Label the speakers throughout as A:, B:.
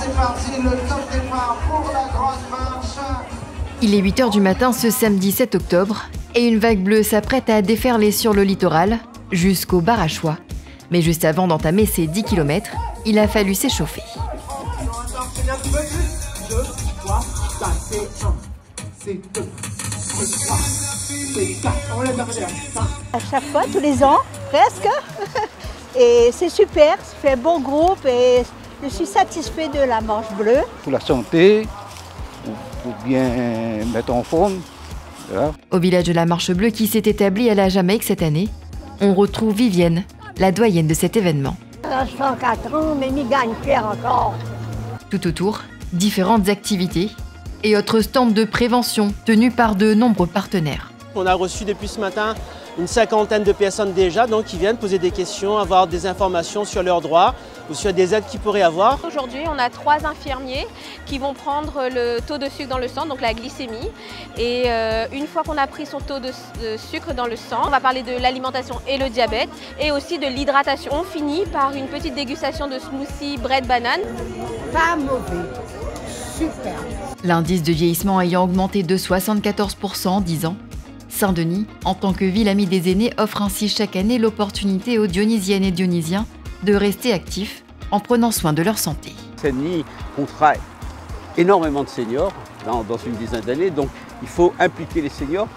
A: c'est parti, le top départ pour la grande marche.
B: Il est 8 h du matin ce samedi 7 octobre et une vague bleue s'apprête à déferler sur le littoral jusqu'au Barachois. Mais juste avant d'entamer ses 10 km, il a fallu s'échauffer.
C: À chaque fois, tous les ans, presque. Et c'est super, ça fait un bon groupe et je suis satisfait de la marche bleue.
D: Pour la santé, pour bien mettre en forme. Voilà.
B: Au village de la Marche Bleue qui s'est établi à la Jamaïque cette année, on retrouve Vivienne, la doyenne de cet événement.
C: 104 ans, mais m'y gagne Pierre encore.
B: Tout autour, différentes activités et autres stands de prévention tenus par de nombreux partenaires.
E: On a reçu depuis ce matin une cinquantaine de personnes déjà qui viennent poser des questions, avoir des informations sur leurs droits ou sur des aides qu'ils pourraient avoir.
F: Aujourd'hui, on a 3 infirmiers qui vont prendre le taux de sucre dans le sang, donc la glycémie. Et une fois qu'on a pris son taux de sucre dans le sang, on va parler de l'alimentation et le diabète et aussi de l'hydratation. On finit par une petite dégustation de smoothie bread banane.
C: Pas mauvais, super.
B: L'indice de vieillissement ayant augmenté de 74% en 10 ans, Saint-Denis, en tant que ville amie des aînés, offre ainsi chaque année l'opportunité aux Dionysiennes et Dionysiens de rester actifs en prenant soin de leur santé.
G: Saint-Denis comptera énormément de seniors dans une dizaine d'années, donc il faut impliquer les seniors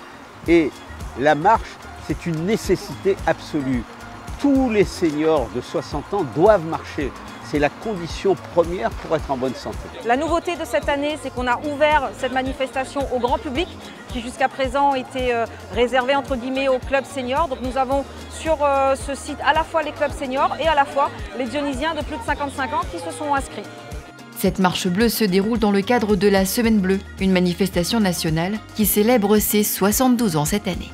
G: et la marche, c'est une nécessité absolue. Tous les seniors de 60 ans doivent marcher. C'est la condition première pour être en bonne santé.
H: La nouveauté de cette année, c'est qu'on a ouvert cette manifestation au grand public, qui jusqu'à présent était réservée entre guillemets aux clubs seniors. Donc nous avons sur ce site à la fois les clubs seniors et à la fois les Dionysiens de plus de 55 ans qui se sont inscrits.
B: Cette marche bleue se déroule dans le cadre de la Semaine Bleue, une manifestation nationale qui célèbre ses 72 ans cette année.